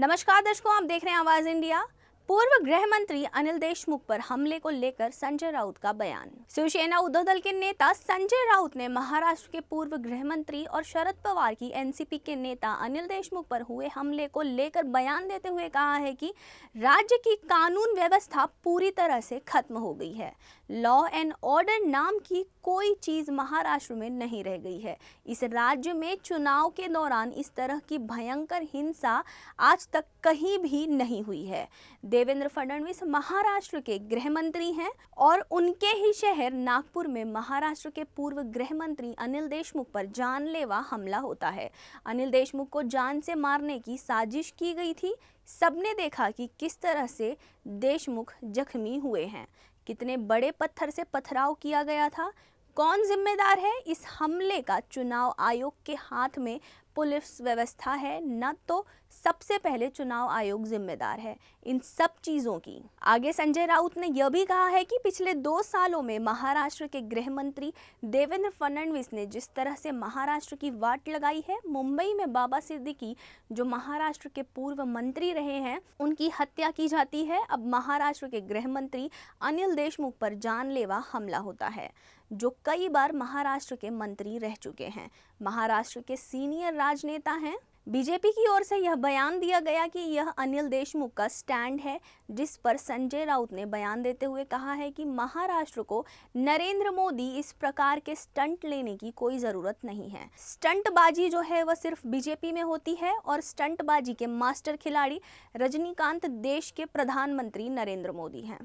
नमस्कार दर्शकों, आप देख रहे हैं आवाज इंडिया। पूर्व गृह मंत्री अनिल देशमुख पर हमले को लेकर संजय राउत का बयान। शिवसेना उद्धव दल के नेता संजय राउत ने महाराष्ट्र के पूर्व गृह मंत्री और शरद पवार की एनसीपी के नेता अनिल देशमुख पर हुए हमले को लेकर बयान देते हुए कहा है कि राज्य की कानून व्यवस्था पूरी तरह से खत्म हो गई है। लॉ एंड ऑर्डर नाम की कोई चीज महाराष्ट्र में नहीं रह गई है। इस राज्य में चुनाव के दौरान इस तरह की भयंकर हिंसा आज तक कहीं भी नहीं हुई है। देवेंद्र फडणवीस महाराष्ट्र के गृह मंत्री हैं और उनके ही शहर नागपुर में महाराष्ट्र के पूर्व गृह मंत्री अनिल देशमुख पर जानलेवा हमला होता है। अनिल देशमुख को जान से मारने की साजिश की गई थी। सबने देखा कि किस तरह से देशमुख जख्मी हुए हैं, कितने बड़े पत्थर से पथराव किया गया था। कौन जिम्मेदार है इस हमले का? चुनाव आयोग के हाथ में पुलिस व्यवस्था है, न तो सबसे पहले चुनाव आयोग जिम्मेदार है इन सब चीजों की। आगे संजय राउत ने यह भी कहा है कि पिछले 2 सालों में महाराष्ट्र के गृह मंत्री देवेंद्र फडणवीस ने जिस तरह से महाराष्ट्र की वाट लगाई है, मुंबई में बाबा सिद्दीकी जो महाराष्ट्र के पूर्व मंत्री रहे हैं उनकी हत्या की जाती है। अब महाराष्ट्र के गृह मंत्री अनिल देशमुख पर जानलेवा हमला होता है, जो कई बार महाराष्ट्र के मंत्री रह चुके हैं, महाराष्ट्र के सीनियर राजनेता हैं। बीजेपी की ओर से यह बयान दिया गया कि यह अनिल देशमुख का स्टैंड है, जिस पर संजय राउत ने बयान देते हुए कहा है कि महाराष्ट्र को नरेंद्र मोदी इस प्रकार के स्टंट लेने की कोई जरूरत नहीं है। स्टंटबाजी जो है वह सिर्फ बीजेपी में होती है और स्टंटबाजी के मास्टर खिलाड़ी रजनीकांत देश के प्रधानमंत्री नरेंद्र मोदी हैं।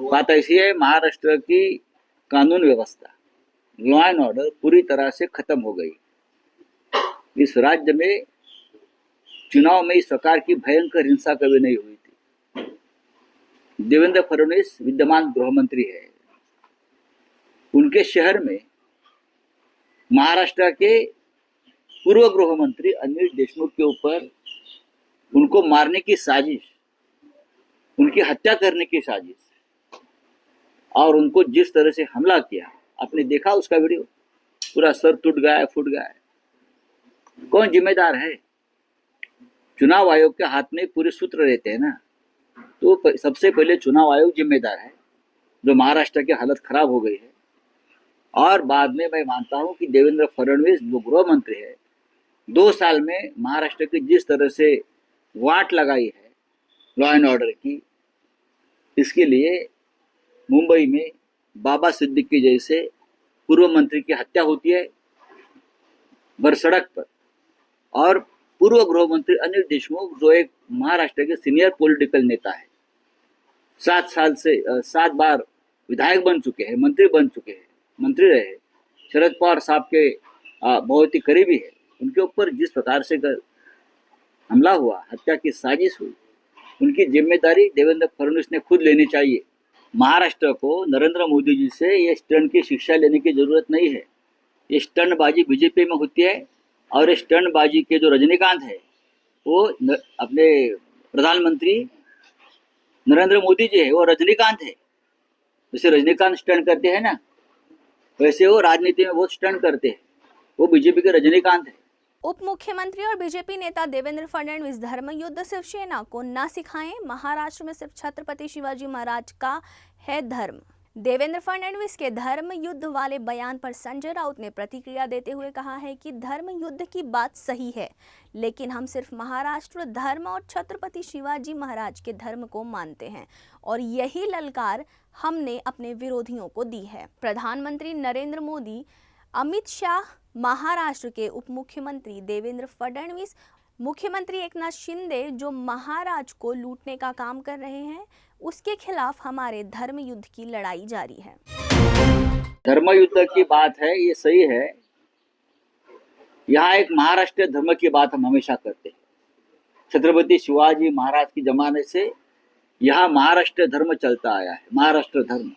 बात ऐसी है, महाराष्ट्र की कानून व्यवस्था, लॉ एंड ऑर्डर पूरी तरह से खत्म हो गई। इस राज्य में चुनाव में इस प्रकार की भयंकर हिंसा कभी नहीं हुई थी। देवेंद्र फडणवीस विद्यमान गृह मंत्री है, उनके शहर में महाराष्ट्र के पूर्व गृह मंत्री अनिल देशमुख के ऊपर उनको मारने की साजिश, उनकी हत्या करने की साजिश और उनको जिस तरह से हमला किया, आपने देखा उसका वीडियो, पूरा सर टूट गया है, फूट गया है। कौन जिम्मेदार है? चुनाव आयोग के हाथ में पूरे सूत्र रहते हैं ना, तो सबसे पहले चुनाव आयोग जिम्मेदार है जो महाराष्ट्र की हालत खराब हो गई है। और बाद में मैं मानता हूं कि देवेंद्र फडणवीस जो गृह मंत्री है, 2 साल में महाराष्ट्र की जिस तरह से वाट लगाई है लॉ एंड ऑर्डर की, इसके लिए मुंबई में बाबा सिद्दीकी जैसे पूर्व मंत्री की हत्या होती है भर सड़क पर, और पूर्व गृह मंत्री अनिल देशमुख जो एक महाराष्ट्र के सीनियर पॉलिटिकल नेता है, 7 बार विधायक बन चुके हैं, मंत्री बन चुके हैं, मंत्री रहे, शरद पवार साहब के बहुत ही करीबी है, उनके ऊपर जिस प्रकार से हमला हुआ, हत्या की साजिश हुई, उनकी जिम्मेदारी देवेंद्र फडणवीस ने खुद लेनी चाहिए। महाराष्ट्र को नरेंद्र मोदी जी से ये स्टंट की शिक्षा लेने की जरूरत नहीं है। ये स्टंटबाजी बीजेपी में होती है और स्टंटबाजी के जो रजनीकांत है वो अपने प्रधानमंत्री नरेंद्र मोदी जी है, वो रजनीकांत है। जैसे रजनीकांत स्टंट करते हैं ना, वैसे वो राजनीति में बहुत स्टंट करते हैं, वो बीजेपी के रजनीकांत है। उप मुख्यमंत्री और बीजेपी नेता देवेंद्र फडणवीस धर्म युद्ध शिवसेना को न सिखाएं, महाराष्ट्र में सिर्फ छत्रपति शिवाजी महाराज का है धर्म। देवेंद्र फडणवीस के धर्म युद्ध वाले बयान पर संजय राउत ने प्रतिक्रिया देते हुए कहा है कि धर्म युद्ध की बात सही है, लेकिन हम सिर्फ महाराष्ट्र धर्म और छत्रपति शिवाजी महाराज के धर्म को मानते हैं और यही ललकार हमने अपने विरोधियों को दी है। प्रधानमंत्री नरेंद्र मोदी, अमित शाह, महाराष्ट्र के उप मुख्यमंत्री देवेंद्र फडणवीस, मुख्यमंत्री एकनाथ शिंदे जो महाराज को लूटने का काम कर रहे हैं, उसके खिलाफ हमारे धर्म युद्ध की लड़ाई जारी है। धर्म युद्ध की बात है, ये सही है। यहाँ एक महाराष्ट्र धर्म की बात हम हमेशा करते हैं। छत्रपति शिवाजी महाराज के जमाने से यहाँ महाराष्ट्र धर्म चलता आया है, महाराष्ट्र धर्म,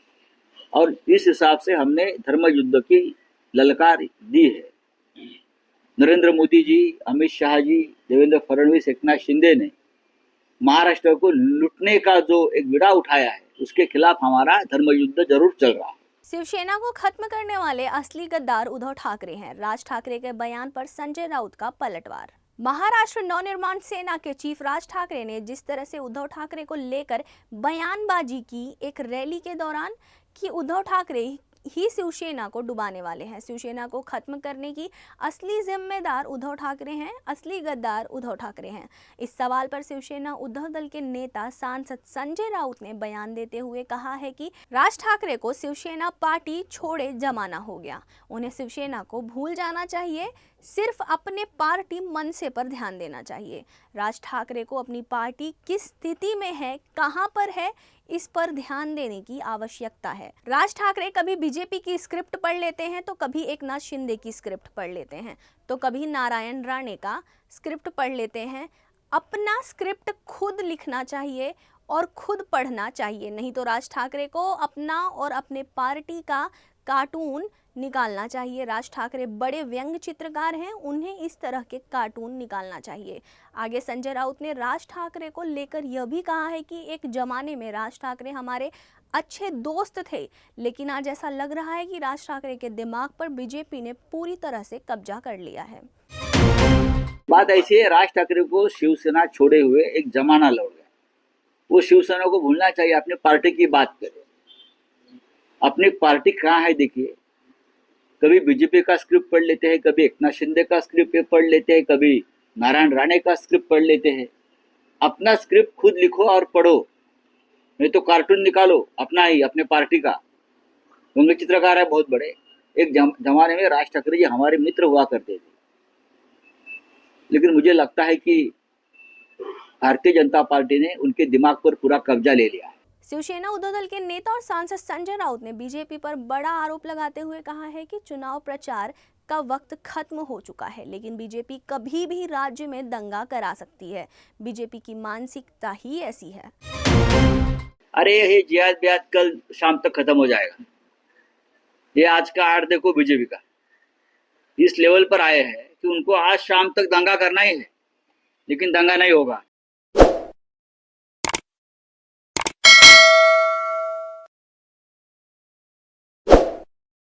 और इस हिसाब से हमने धर्म युद्ध की ललकार दी है। नरेंद्र मोदी जी, अमित शाह जी, देवेंद्र फडणवीस, एकनाथ शिंदे ने महाराष्ट्र को लूटने का जो एक विड़ा उठाया है, उसके खिलाफ हमारा धर्म युद्ध जरूर चल रहा है। शिवसेना को खत्म करने वाले असली गद्दार उद्धव ठाकरे हैं। राज ठाकरे के बयान पर संजय राउत का पलटवार। महाराष्ट्र नवनिर्माण सेना के चीफ राज ठाकरे ने जिस तरह से उद्धव ठाकरे को लेकर बयानबाजी की एक रैली के दौरान कि उद्धव ठाकरे ही शिवसेना को डुबाने वाले हैं, शिवसेना को खत्म करने की असली जिम्मेदार उद्धव ठाकरे हैं, असली गद्दार उद्धव ठाकरे हैं। इस सवाल पर शिवसेना उद्धव दल के नेता सांसद संजय राउत ने बयान देते हुए कहा है कि राज ठाकरे को शिवसेना पार्टी छोड़े जमाना हो गया, उन्हें शिवसेना को भूल जाना चाहिए, सिर्फ अपने पार्टी मनसे पर ध्यान देना चाहिए। राज ठाकरे को अपनी पार्टी किस स्थिति में है, कहां पर है, इस पर ध्यान देने की आवश्यकता है। राज ठाकरे कभी बीजेपी की स्क्रिप्ट पढ़ लेते हैं तो कभी एकनाथ शिंदे की स्क्रिप्ट पढ़ लेते हैं तो कभी नारायण राणे का स्क्रिप्ट पढ़ लेते हैं। अपना स्क्रिप्ट खुद लिखना चाहिए और खुद पढ़ना चाहिए, नहीं तो राज ठाकरे को अपना और अपने पार्टी का कार्टून निकालना चाहिए। राज ठाकरे बड़े व्यंग्य चित्रकार हैं, उन्हें इस तरह के कार्टून निकालना चाहिए। आगे संजय राउत ने राज ठाकरे को लेकर यह भी कहा है कि एक जमाने में राज ठाकरे हमारे अच्छे दोस्त थे, लेकिन आज ऐसा लग रहा है कि राज ठाकरे के दिमाग पर बीजेपी ने पूरी तरह से कब्जा कर लिया है। बात ऐसी है, राज ठाकरे को शिवसेना छोड़े हुए एक जमाना लौट गया। वो शिवसेना को भूलना चाहिए, अपनी पार्टी की बात करें। अपनी पार्टी कहाँ है देखिए, कभी बीजेपी का स्क्रिप्ट पढ़ लेते हैं, कभी एकनाथ शिंदे का स्क्रिप्ट पढ़ लेते हैं, कभी नारायण राणे का स्क्रिप्ट पढ़ लेते हैं। अपना स्क्रिप्ट खुद लिखो और पढ़ो, नहीं तो कार्टून निकालो अपना ही, अपने पार्टी का। व्यंग्य चित्रकार है बहुत बड़े। एक जमाने में राज ठाकरे जी हमारे मित्र हुआ करते थे, लेकिन मुझे लगता है कि भारतीय जनता पार्टी ने उनके दिमाग पर पूरा कब्जा ले लिया है। शिवसेना उद्धव दल के नेता और सांसद संजय राउत ने बीजेपी पर बड़ा आरोप लगाते हुए कहा है कि चुनाव प्रचार का वक्त खत्म हो चुका है, लेकिन बीजेपी कभी भी राज्य में दंगा करा सकती है। बीजेपी की मानसिकता ही ऐसी है। अरे ये जिहाद बिहाद कल शाम तक खत्म हो जाएगा। ये आज का आर्ट देखो, बीजेपी का इस लेवल पर आए हैं कि उनको आज शाम तक दंगा करना ही है, लेकिन दंगा नहीं होगा।